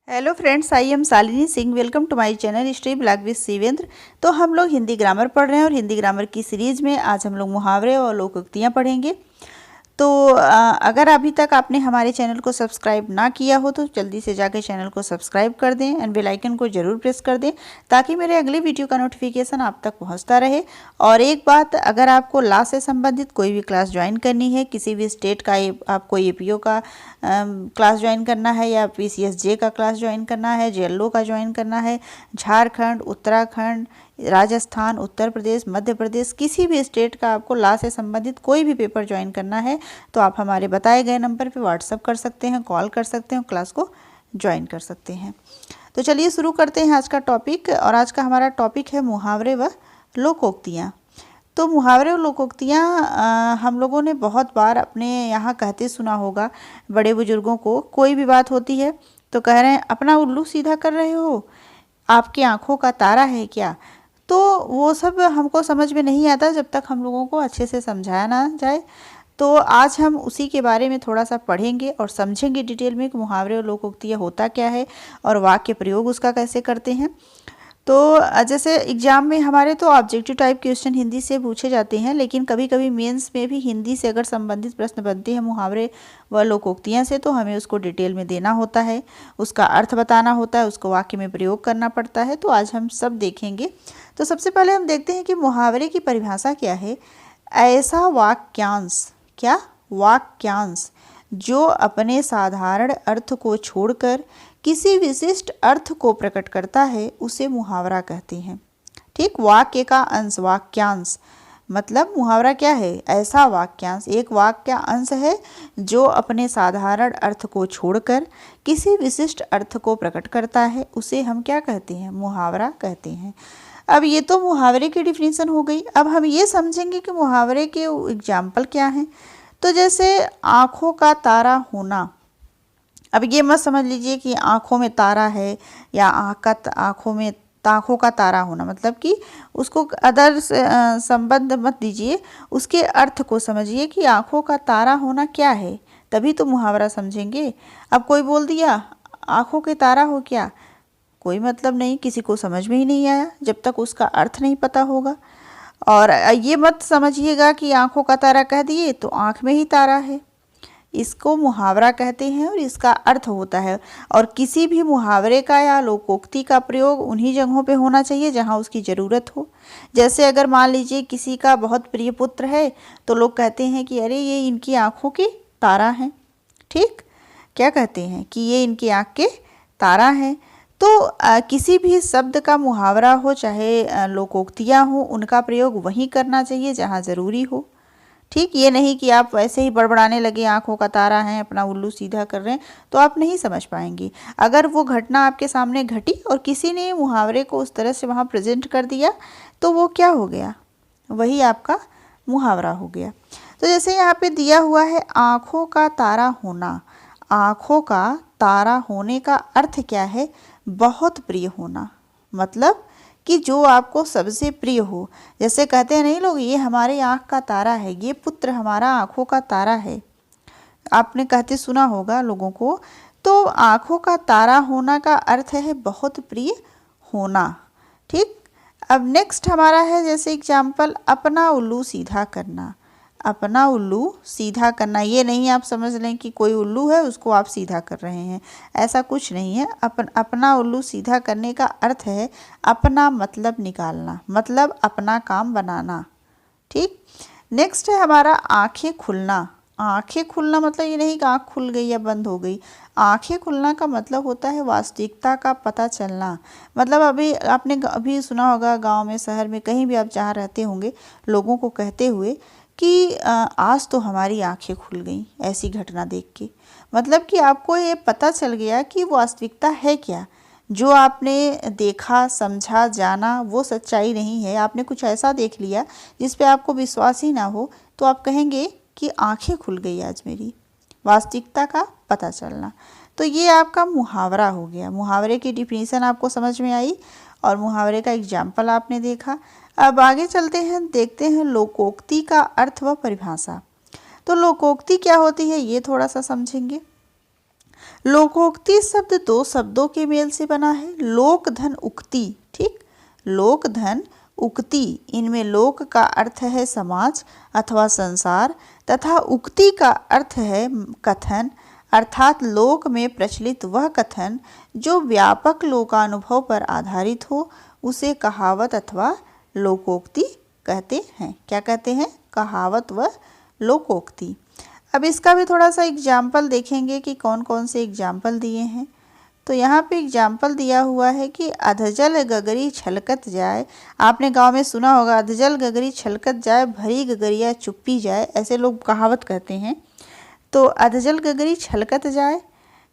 Hello friends, I am Shalini Singh. Welcome to my channel Stree blog with Shivendra. तो हम लोग Hindi grammar पढ़ रहे हैं और हिंदी ग्रामर की सीरीज में आज हम लोग मुहावरे और लोकोक्तियाँ पढ़ेंगे। तो अगर अभी तक आपने हमारे चैनल को सब्सक्राइब ना किया हो तो जल्दी से जाकर चैनल को सब्सक्राइब कर दें एंड बेल आइकन को ज़रूर प्रेस कर दें ताकि मेरे अगले वीडियो का नोटिफिकेशन आप तक पहुंचता रहे। और एक बात, अगर आपको लॉ से संबंधित कोई भी क्लास ज्वाइन करनी है, किसी भी स्टेट का आपको एपीओ का क्लास ज्वाइन करना है या पीसीएसजे का क्लास ज्वाइन करना है, जेएलओ का ज्वाइन करना है, झारखंड, उत्तराखंड, राजस्थान, उत्तर प्रदेश, मध्य प्रदेश, किसी भी स्टेट का आपको लॉ से संबंधित कोई भी पेपर ज्वाइन करना है तो आप हमारे बताए गए नंबर पे व्हाट्सअप कर सकते हैं, कॉल कर सकते हैं, क्लास को ज्वाइन कर सकते हैं। तो चलिए शुरू करते हैं आज का टॉपिक। और आज का हमारा टॉपिक है मुहावरे व लोकोक्तियाँ। तो मुहावरे और लोकोक्तियाँ हम लोगों ने बहुत बार अपने यहाँ कहते सुना होगा। बड़े बुजुर्गों को कोई भी बात होती है तो कह रहे हैं, अपना उल्लू सीधा कर रहे हो, आपकी आँखों का तारा है क्या। तो वो सब हमको समझ में नहीं आता जब तक हम लोगों को अच्छे से समझाया ना जाए। तो आज हम उसी के बारे में थोड़ा सा पढ़ेंगे और समझेंगे डिटेल में कि मुहावरे और लोकोक्तियाँ होता क्या है और वाक्य प्रयोग उसका कैसे करते हैं। तो जैसे एग्ज़ाम में हमारे तो ऑब्जेक्टिव टाइप क्वेश्चन हिंदी से पूछे जाते हैं, लेकिन कभी कभी मेंस में भी हिंदी से अगर संबंधित प्रश्न बनते हैं मुहावरे व लोकोक्तियाँ से तो हमें उसको डिटेल में देना होता है, उसका अर्थ बताना होता है, उसको वाक्य में प्रयोग करना पड़ता है। तो आज हम सब देखेंगे। तो सबसे पहले हम देखते हैं कि मुहावरे की परिभाषा क्या है। ऐसा वाक्यांश, क्या वाक्यांश, जो अपने साधारण अर्थ को छोड़कर किसी विशिष्ट अर्थ को प्रकट करता है उसे मुहावरा कहते हैं। ठीक, वाक्य का अंश वाक्यांश मतलब मुहावरा क्या है, ऐसा वाक्यांश, एक वाक्य का अंश है जो अपने साधारण अर्थ को छोड़कर किसी विशिष्ट अर्थ को प्रकट करता है उसे हम क्या कहते हैं, मुहावरा कहते हैं। अब ये तो मुहावरे की डिफिनीशन हो गई। अब हम ये समझेंगे कि मुहावरे के एग्जाम्पल क्या हैं। तो जैसे आँखों का तारा होना। अब ये मत समझ लीजिए कि आँखों में तारा है या आँखों का तारा होना, मतलब कि उसको अदर संबंध मत दीजिए, उसके अर्थ को समझिए कि आँखों का तारा होना क्या है, तभी तो मुहावरा समझेंगे। अब कोई बोल दिया आँखों के तारा हो क्या, कोई मतलब नहीं, किसी को समझ में ही नहीं आया जब तक उसका अर्थ नहीं पता होगा। और ये मत समझिएगा कि आँखों का तारा कह दिए तो आँख में ही तारा है, इसको मुहावरा कहते हैं और इसका अर्थ होता है। और किसी भी मुहावरे का या लोकोक्ति का प्रयोग उन्हीं जगहों पे होना चाहिए जहाँ उसकी ज़रूरत हो। जैसे अगर मान लीजिए किसी का बहुत प्रिय पुत्र है तो लोग कहते हैं कि अरे ये इनकी आँखों के तारा हैं। ठीक, क्या कहते हैं कि ये इनकी आँख के तारा हैं। तो किसी भी शब्द का मुहावरा हो चाहे लोकोक्तियाँ हो, उनका प्रयोग वहीं करना चाहिए जहाँ ज़रूरी हो। ठीक, ये नहीं कि आप वैसे ही बड़बड़ाने लगे, आँखों का तारा है, अपना उल्लू सीधा कर रहे हैं, तो आप नहीं समझ पाएंगे। अगर वो घटना आपके सामने घटी और किसी ने मुहावरे को उस तरह से वहाँ प्रेजेंट कर दिया तो वो क्या हो गया, वही आपका मुहावरा हो गया। तो जैसे यहाँ पे दिया हुआ है आँखों का तारा होना। आँखों का तारा होने का अर्थ क्या है, बहुत प्रिय होना, मतलब कि जो आपको सबसे प्रिय हो। जैसे कहते हैं नहीं लोग, ये हमारे आँख का तारा है, ये पुत्र हमारा आँखों का तारा है, आपने कहते सुना होगा लोगों को। तो आँखों का तारा होना का अर्थ है बहुत प्रिय होना। ठीक, अब नेक्स्ट हमारा है जैसे एग्जाम्पल, अपना उल्लू सीधा करना। अपना उल्लू सीधा करना, ये नहीं आप समझ लें कि कोई उल्लू है उसको आप सीधा कर रहे हैं, ऐसा कुछ नहीं है। अपना उल्लू सीधा करने का अर्थ है अपना मतलब निकालना, मतलब अपना काम बनाना। ठीक, नेक्स्ट है हमारा आंखें खुलना। आंखें खुलना मतलब ये नहीं कि आँख खुल गई या बंद हो गई। आंखें खुलना का मतलब होता है वास्तविकता का पता चलना। मतलब अभी आपने अभी सुना होगा गांव में, शहर में, कहीं भी आप जहाँ रहते होंगे, लोगों को कहते हुए कि आज तो हमारी आंखें खुल गई ऐसी घटना देख के। मतलब कि आपको ये पता चल गया कि वास्तविकता है क्या, जो आपने देखा, समझा, जाना वो सच्चाई नहीं है। आपने कुछ ऐसा देख लिया जिस पे आपको विश्वास ही ना हो तो आप कहेंगे कि आंखें खुल गई आज मेरी, वास्तविकता का पता चलना। तो ये आपका मुहावरा हो गया। मुहावरे की डिफिनीशन आपको समझ में आई और मुहावरे का एग्जाम्पल आपने देखा। अब आगे चलते हैं, देखते हैं लोकोक्ति का अर्थ व परिभाषा। तो लोकोक्ति क्या होती है ये थोड़ा सा समझेंगे। लोकोक्ति शब्द दो शब्दों के मेल से बना है, लोक धन उक्ति। ठीक, लोक धन उक्ति, इनमें लोक का अर्थ है समाज अथवा संसार तथा उक्ति का अर्थ है कथन, अर्थात लोक में प्रचलित वह कथन जो व्यापक लोकानुभव पर आधारित हो उसे कहावत अथवा लोकोक्ति कहते हैं। क्या कहते हैं? कहावत व लोकोक्ति। अब इसका भी थोड़ा सा एग्जाम्पल देखेंगे कि कौन कौन से एग्जाम्पल दिए हैं। तो यहाँ पे एग्जाम्पल दिया हुआ है कि अधजल गगरी छलकत जाए। आपने गांव में सुना होगा, अधजल गगरी छलकत जाए, भरी गगरिया चुप्पी जाए, ऐसे लोग कहावत कहते हैं। तो अधजल गगरी छलकत जाए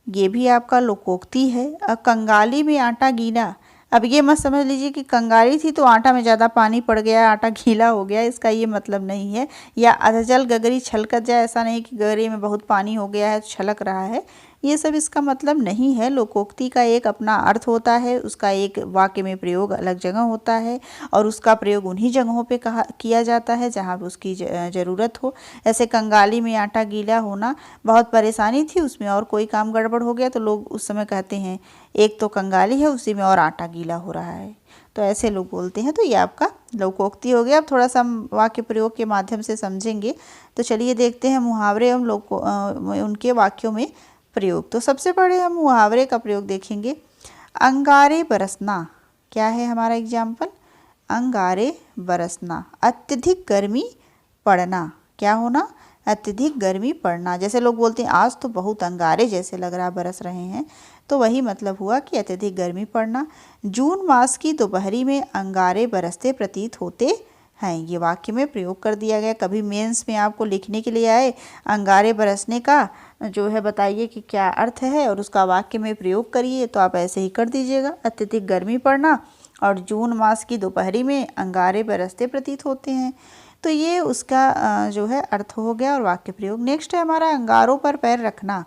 ये भी आपका लोकोक्ति है। कंगाली में आटा गीला, अब ये मत समझ लीजिए कि कंगाली थी तो आटा में ज़्यादा पानी पड़ गया, आटा गीला हो गया, इसका ये मतलब नहीं है। या अधजल गगरी छलकत जाए, ऐसा नहीं कि गगरी में बहुत पानी हो गया है छलक रहा है, ये सब इसका मतलब नहीं है। लोकोक्ति का एक अपना अर्थ होता है, उसका एक वाक्य में प्रयोग अलग जगह होता है और उसका प्रयोग उन्हीं जगहों पे किया जाता है जहाँ पर उसकी ज़रूरत हो। ऐसे कंगाली में आटा गीला होना, बहुत परेशानी थी उसमें और कोई काम गड़बड़ हो गया तो लोग उस समय कहते हैं एक तो कंगाली है उसी में और आटा गीला हो रहा है, तो ऐसे लोग बोलते हैं। तो ये आपका लोकोक्ति हो गया। अब थोड़ा सा हम वाक्य प्रयोग के माध्यम से समझेंगे। तो चलिए देखते हैं मुहावरे एवं उनके वाक्यों में प्रयोग। तो सबसे पहले हम मुहावरे का प्रयोग देखेंगे। अंगारे बरसना, क्या है हमारा एग्जाम्पल? अंगारे बरसना। अत्यधिक गर्मी पड़ना, क्या होना? अत्यधिक गर्मी पड़ना। जैसे लोग बोलते हैं आज तो बहुत अंगारे जैसे लग रहा बरस रहे हैं, तो वही मतलब हुआ कि अत्यधिक गर्मी पड़ना। जून मास की दोपहरी में अंगारे बरसते प्रतीत होते हैं, ये वाक्य में प्रयोग कर दिया गया। कभी मेंस में आपको लिखने के लिए आए अंगारे बरसने का जो है बताइए कि क्या अर्थ है और उसका वाक्य में प्रयोग करिए, तो आप ऐसे ही कर दीजिएगा, अत्यधिक गर्मी पड़ना और जून मास की दोपहरी में अंगारे बरसते प्रतीत होते हैं। तो ये उसका जो है अर्थ हो गया और वाक्य प्रयोग। नेक्स्ट है हमारा अंगारों पर पैर रखना।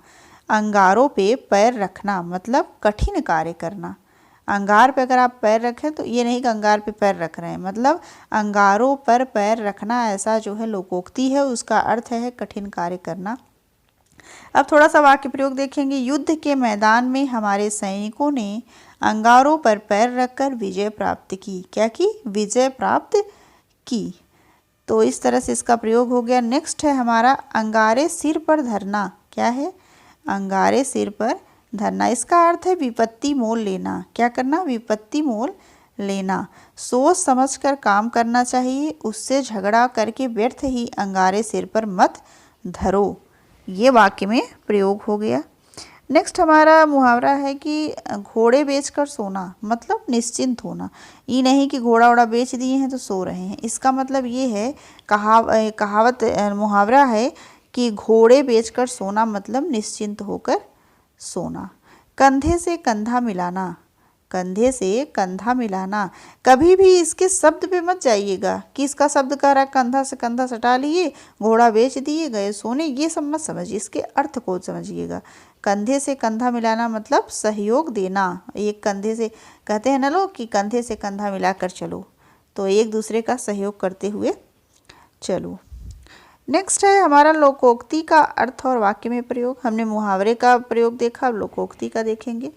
अंगारों पे पैर रखना मतलब कठिन कार्य करना। अंगार पे अगर आप पैर रखें तो ये नहीं कि अंगार पे पैर रख रहे हैं, मतलब अंगारों पर पैर रखना ऐसा जो है लोकोक्ति है, उसका अर्थ है कठिन कार्य करना। अब थोड़ा सा वाक्य प्रयोग देखेंगे। युद्ध के मैदान में हमारे सैनिकों ने अंगारों पर पैर रखकर विजय प्राप्त की। क्या की? विजय प्राप्त की। तो इस तरह से इसका प्रयोग हो गया। नेक्स्ट है हमारा अंगारे सिर पर धरना। क्या है? अंगारे सिर पर धरना, इसका अर्थ है विपत्ति मोल लेना। क्या करना? विपत्ति मोल लेना। सोच समझकर काम करना चाहिए, उससे झगड़ा करके व्यर्थ ही अंगारे सिर पर मत धरो, ये वाक्य में प्रयोग हो गया। नेक्स्ट हमारा मुहावरा है कि घोड़े बेचकर सोना, मतलब निश्चिंत होना। ये नहीं कि घोड़ा वोड़ा बेच दिए हैं तो सो रहे हैं, इसका मतलब ये है कहावत मुहावरा है कि घोड़े बेचकर सोना मतलब निश्चिंत होकर सोना। कंधे से कंधा मिलाना, कंधे से कंधा मिलाना, कभी भी इसके शब्द पे मत जाइएगा कि इसका शब्द कह रहा है कंधा से कंधा सटा लिए, घोड़ा बेच दिए, गए सोने, ये सब मत समझिए, इसके अर्थ को समझिएगा। कंधे से कंधा मिलाना मतलब सहयोग देना। एक कंधे से कहते हैं ना लोग कि कंधे से कंधा मिलाकर चलो, तो एक दूसरे का सहयोग करते हुए चलो। नेक्स्ट है हमारा लोकोक्ति का अर्थ और वाक्य में प्रयोग। हमने मुहावरे का प्रयोग देखा, अब लोकोक्ति का देखेंगे।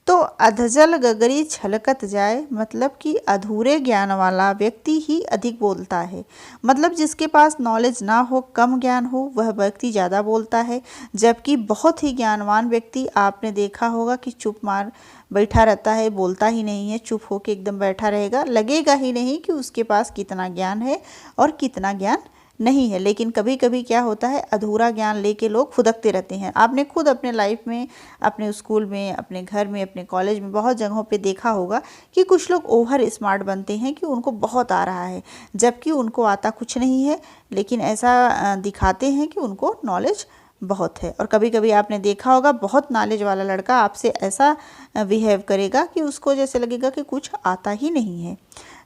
तो अधजल गगरी छलकत जाए मतलब कि अधूरे ज्ञान वाला व्यक्ति ही अधिक बोलता है, मतलब जिसके पास नॉलेज ना हो, कम ज्ञान हो, वह व्यक्ति ज़्यादा बोलता है। जबकि बहुत ही ज्ञानवान व्यक्ति आपने देखा होगा कि चुप मार बैठा रहता है, बोलता ही नहीं है, चुप होकर एकदम बैठा रहेगा, लगेगा ही नहीं कि उसके पास कितना ज्ञान है और कितना ज्ञान नहीं है। लेकिन कभी कभी क्या होता है, अधूरा ज्ञान लेके लोग फुदकते रहते हैं। आपने खुद अपने लाइफ में, अपने स्कूल में, अपने घर में, अपने कॉलेज में बहुत जगहों पे देखा होगा कि कुछ लोग ओवर स्मार्ट बनते हैं कि उनको बहुत आ रहा है, जबकि उनको आता कुछ नहीं है, लेकिन ऐसा दिखाते हैं कि उनको नॉलेज बहुत है। और कभी कभी आपने देखा होगा बहुत नॉलेज वाला लड़का आपसे ऐसा बिहेव करेगा कि उसको जैसे लगेगा कि कुछ आता ही नहीं है।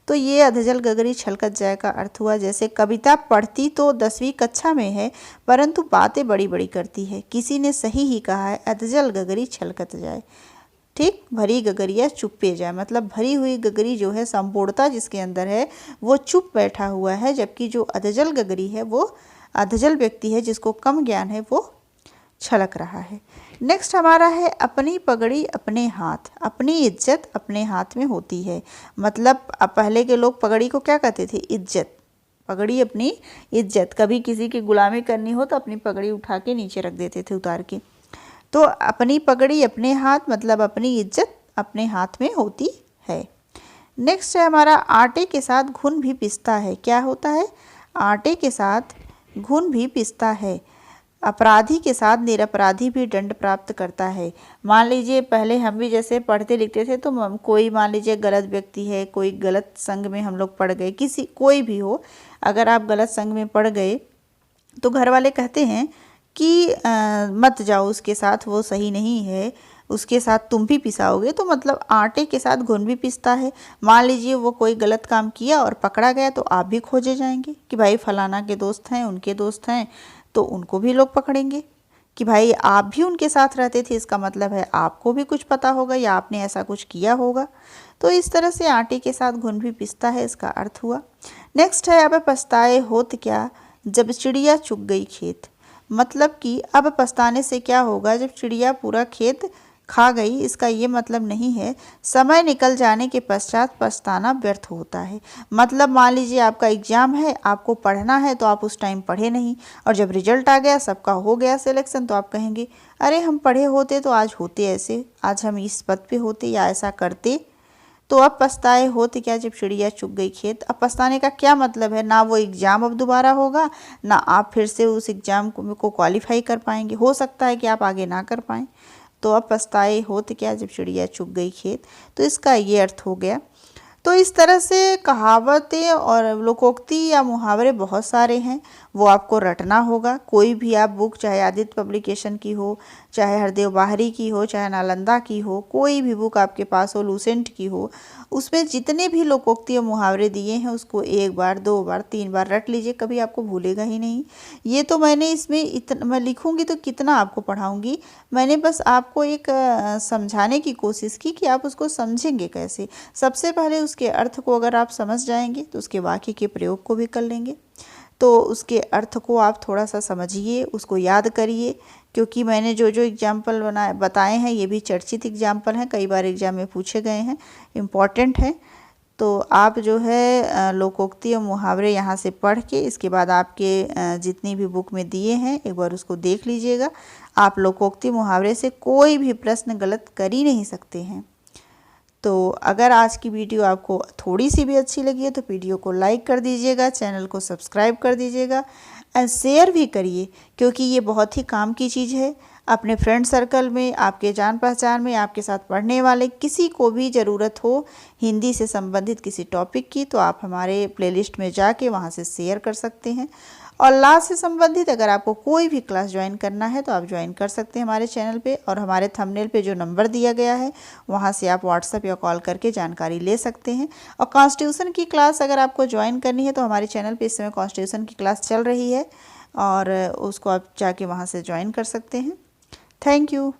तो ये अधजल गगरी छलकत जाए का अर्थ हुआ। जैसे कविता पढ़ती तो 10वीं कक्षा में है परंतु बातें बड़ी बड़ी करती है, किसी ने सही ही कहा है, अधजल गगरी छलकत जाए। ठीक, भरी गगरिया चुप्पे जाए, मतलब भरी हुई गगरी जो है, संपूर्णता जिसके अंदर है वो चुप बैठा हुआ है, जबकि जो अधजल गगरी है वो अधजल व्यक्ति है जिसको कम ज्ञान है वो छलक रहा है। नेक्स्ट हमारा है अपनी पगड़ी अपने हाथ। अपनी इज्जत अपने हाथ में होती है। मतलब अब पहले के लोग पगड़ी को क्या कहते थे? इज्जत। पगड़ी अपनी इज्जत। कभी किसी की गुलामी करनी हो तो अपनी पगड़ी उठा के नीचे रख देते थे उतार के। तो अपनी पगड़ी अपने हाथ मतलब अपनी इज्जत अपने हाथ में होती है। नेक्स्ट है हमारा आटे के साथ घुन भी पिसता है। क्या होता है? आटे के साथ घुन भी पिसता है। अपराधी के साथ निरपराधी भी दंड प्राप्त करता है। मान लीजिए पहले हम भी जैसे पढ़ते लिखते थे तो कोई मान लीजिए गलत व्यक्ति है, कोई गलत संग में हम लोग पड़ गए, किसी कोई भी हो, अगर आप गलत संग में पड़ गए तो घर वाले कहते हैं कि मत जाओ उसके साथ, वो सही नहीं है, उसके साथ तुम भी पिसाओगे। तो मतलब आटे के साथ घुन भी पिसता है। मान लीजिए वो कोई गलत काम किया और पकड़ा गया तो आप भी खोजे जाएंगे कि भाई फलाना के दोस्त हैं, उनके दोस्त हैं, तो उनको भी लोग पकड़ेंगे कि भाई आप भी उनके साथ रहते थे, इसका मतलब है आपको भी कुछ पता होगा या आपने ऐसा कुछ किया होगा। तो इस तरह से आटे के साथ घुन भी पिसता है, इसका अर्थ हुआ। नेक्स्ट है अब पछताए होत क्या जब चिड़िया चुग गई खेत। मतलब कि अब पछताने से क्या होगा जब चिड़िया पूरा खेत खा गई। इसका ये मतलब नहीं है समय निकल जाने के पश्चात पछताना व्यर्थ होता है। मतलब मान लीजिए आपका एग्ज़ाम है, आपको पढ़ना है तो आप उस टाइम पढ़े नहीं और जब रिजल्ट आ गया, सबका हो गया सिलेक्शन, तो आप कहेंगे अरे हम पढ़े होते तो आज होते ऐसे, आज हम इस पद पे होते या ऐसा करते। तो अब पछताए होते क्या जब चिड़िया चुग गई खेत। अब पछताने का क्या मतलब है? ना वो एग्ज़ाम अब दोबारा होगा, ना आप फिर से उस एग्ज़ाम को क्वालिफाई कर पाएंगे। हो सकता है कि आप आगे ना कर पाएँ। तो अब पछताए होत क्या जब चिड़िया चुग गई खेत। तो इसका ये अर्थ हो गया। तो इस तरह से कहावतें और लोकोक्ति या मुहावरे बहुत सारे हैं, वो आपको रटना होगा। कोई भी आप बुक, चाहे आदित्य पब्लिकेशन की हो, चाहे हरदेव बाहरी की हो, चाहे नालंदा की हो, कोई भी बुक आपके पास हो, लूसेंट की हो, उसमें जितने भी लोकोक्ति और मुहावरे दिए हैं उसको 1 बार 2 बार 3 बार रट लीजिए, कभी आपको भूलेगा ही नहीं। ये तो मैंने इसमें इतना मैं लिखूंगी तो कितना आपको पढ़ाऊंगी, मैंने बस आपको एक समझाने की कोशिश की कि आप उसको समझेंगे कैसे। सबसे पहले उसके अर्थ को अगर आप समझ जाएंगे तो उसके वाक्य के प्रयोग को भी कर लेंगे। तो उसके अर्थ को आप थोड़ा सा समझिए, उसको याद करिए, क्योंकि मैंने जो जो एग्जाम्पल बताए हैं ये भी चर्चित एग्जाम्पल हैं, कई बार एग्जाम में पूछे गए हैं, इम्पॉर्टेंट हैं। तो आप जो है लोकोक्ति और मुहावरे यहाँ से पढ़ के इसके बाद आपके जितनी भी बुक में दिए हैं एक बार उसको देख लीजिएगा। आप लोकोक्ति मुहावरे से कोई भी प्रश्न गलत कर ही नहीं सकते हैं। तो अगर आज की वीडियो आपको थोड़ी सी भी अच्छी लगी है तो वीडियो को लाइक कर दीजिएगा, चैनल को सब्सक्राइब कर दीजिएगा एंड शेयर भी करिए, क्योंकि ये बहुत ही काम की चीज़ है। अपने फ्रेंड सर्कल में, आपके जान पहचान में, आपके साथ पढ़ने वाले किसी को भी ज़रूरत हो हिंदी से संबंधित किसी टॉपिक की, तो आप हमारे प्लेलिस्ट में जाके वहाँ से शेयर कर सकते हैं। और लॉ से संबंधित अगर आपको कोई भी क्लास ज्वाइन करना है तो आप ज्वाइन कर सकते हैं हमारे चैनल पे, और हमारे थंबनेल पे जो नंबर दिया गया है वहाँ से आप व्हाट्सएप या कॉल करके जानकारी ले सकते हैं। और कॉन्स्टिट्यूशन की क्लास अगर आपको ज्वाइन करनी है तो हमारे चैनल पे इस समय कॉन्स्टिट्यूशन की क्लास चल रही है और उसको आप जाके वहाँ से ज्वाइन कर सकते हैं। Thank you.